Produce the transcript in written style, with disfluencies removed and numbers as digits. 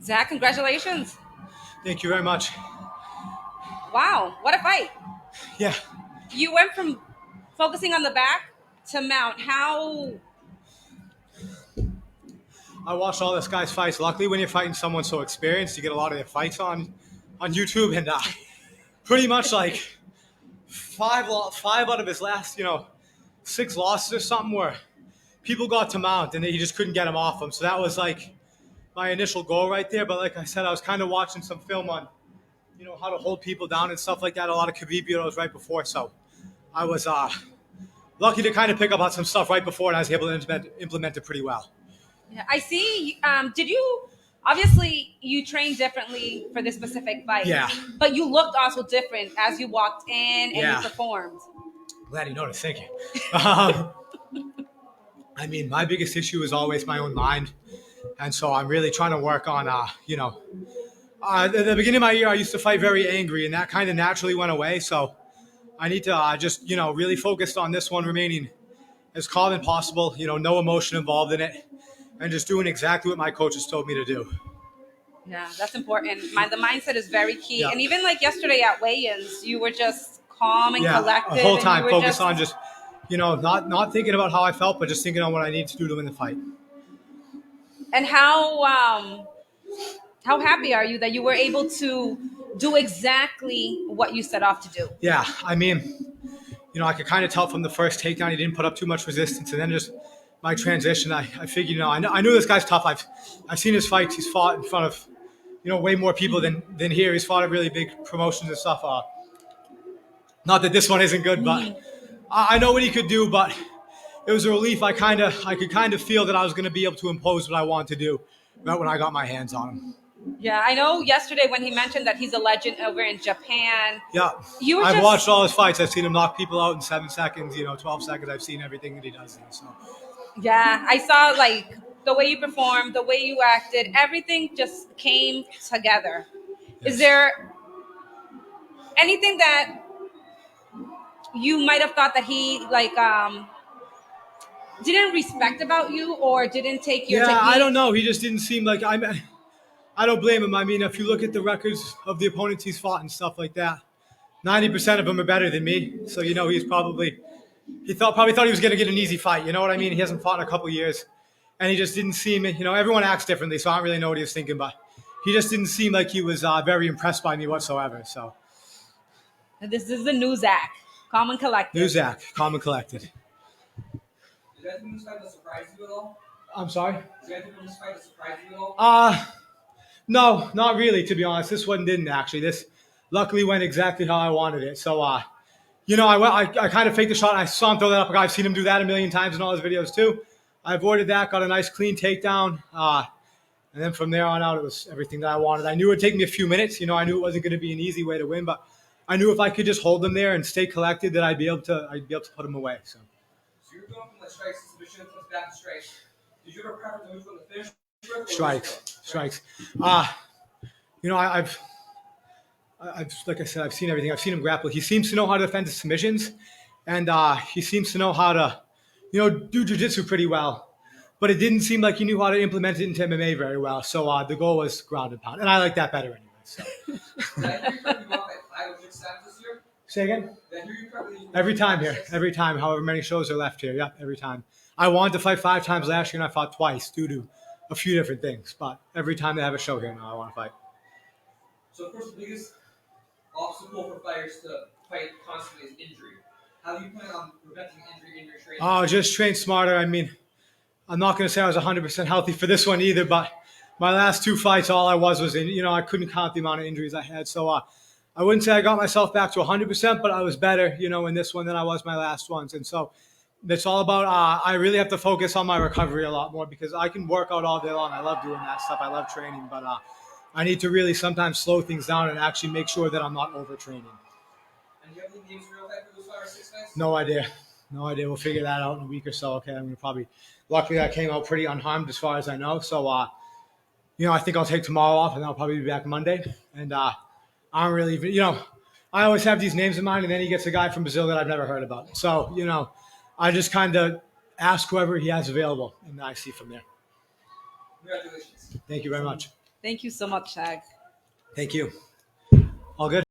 Zach, congratulations. Thank you very much. Wow, what a fight. Yeah, You went from focusing on the back to mount. How? I watched all this guy's fights. Luckily, when you're fighting someone so experienced, you get a lot of their fights on YouTube, and pretty much like five out of his last, six losses or something where people got to mount and he just couldn't get him off him. So that was like my initial goal right there. But like I said, I was kind of watching some film on, how to hold people down and stuff like that. A lot of Khabib videos right before, so I was lucky to kind of pick up on some stuff right before, and I was able to implement it pretty well. Yeah, I see. Did you? Obviously, you trained differently for this specific fight. Yeah. But you looked also different as you walked in and Yeah. you performed. Glad you noticed. Thank you. I mean, my biggest issue is always my own mind. And so I'm really trying to work on, at the beginning of my year, I used to fight very angry, and that kind of naturally went away. So I need to just, really focus on this one, remaining as calm as possible, no emotion involved in it, and just doing exactly what my coaches told me to do. Yeah, that's important. The mindset is very key. Yeah. And even like yesterday at weigh-ins, you were just calm and Yeah, collected. the whole time and you were focused on just, not thinking about how I felt, but just thinking on what I need to do to win the fight. And how happy are you that you were able to do exactly what you set off to do? Yeah, I mean, I could kind of tell from the first takedown he didn't put up too much resistance, and then just my transition, I figured, I knew this guy's tough. I've seen his fights. He's fought in front of, way more people than here. He's fought at really big promotions and stuff. Not that this one isn't good, but I know what he could do. But it was a relief. I could kind of feel that I was going to be able to impose what I wanted to do right when I got my hands on him. Yeah, I know yesterday when he mentioned that he's a legend over in Japan. Yeah, I've watched all his fights. I've seen him knock people out in 7 seconds, 12 seconds. I've seen everything that he does. So. Yeah, I saw like the way you performed, the way you acted, everything just came together. Yes. Is there anything that you might have thought that he didn't respect about you or didn't take your technique? I don't know. He just didn't seem like I don't blame him. I mean, if you look at the records of the opponents he's fought and stuff like that, 90% of them are better than me. So, he's probably thought he was going to get an easy fight. You know what I mean? He hasn't fought in a couple of years, and he just didn't seem, everyone acts differently, so I don't really know what he was thinking, but he just didn't seem like he was very impressed by me whatsoever. So this is the new Zach, calm and collected. New Zach, calm and collected. Did that think this fight surprise you at all? I'm sorry? Did that think this fight surprise you at all? No, not really, to be honest. This one didn't actually. This luckily went exactly how I wanted it. So, I kind of faked the shot. I saw him throw that up. I've seen him do that a million times in all his videos too. I avoided that, got a nice clean takedown. And then from there on out, it was everything that I wanted. I knew it would take me a few minutes. I knew it wasn't going to be an easy way to win, but I knew if I could just hold them there and stay collected, that I'd be able to put them away. So you're going from the strikes to submission to back to strikes. Did you ever prefer to move from the finish? Strikes. I've like I said, I've seen everything. I've seen him grapple. He seems to know how to defend his submissions, and he seems to know how to, do jiu-jitsu pretty well. But it didn't seem like he knew how to implement it into MMA very well. So the goal was ground and pound, and I like that better anyway. So. Say again? Every time here. Every time, however many shows are left here. Yeah, every time. I wanted to fight 5 times last year, and I fought twice due to a few different things. But every time they have a show here now, I want to fight. So, of course, the biggest obstacle for fighters to fight constantly is injury. How do you plan on preventing injury in your training? Oh, just train smarter. I mean, I'm not going to say I was 100% healthy for this one either, but my last 2 fights, all I was in, I couldn't count the amount of injuries I had. So I wouldn't say I got myself back to 100%, but I was better, in this one than I was my last ones. And so it's all about, I really have to focus on my recovery a lot more because I can work out all day long. I love doing that stuff. I love training, but I need to really sometimes slow things down and actually make sure that I'm not overtraining. And do you have any names for those 5 or 6 guys? No idea. We'll figure that out in a week or so. Okay, I'm going to probably, luckily I came out pretty unharmed as far as I know. So, I think I'll take tomorrow off and I'll probably be back Monday. And I don't really even, I always have these names in mind, and then he gets a guy from Brazil that I've never heard about. So, I just kind of ask whoever he has available, and I see from there. Congratulations. Thank you very much. Thank you so much, Shag. Thank you. All good.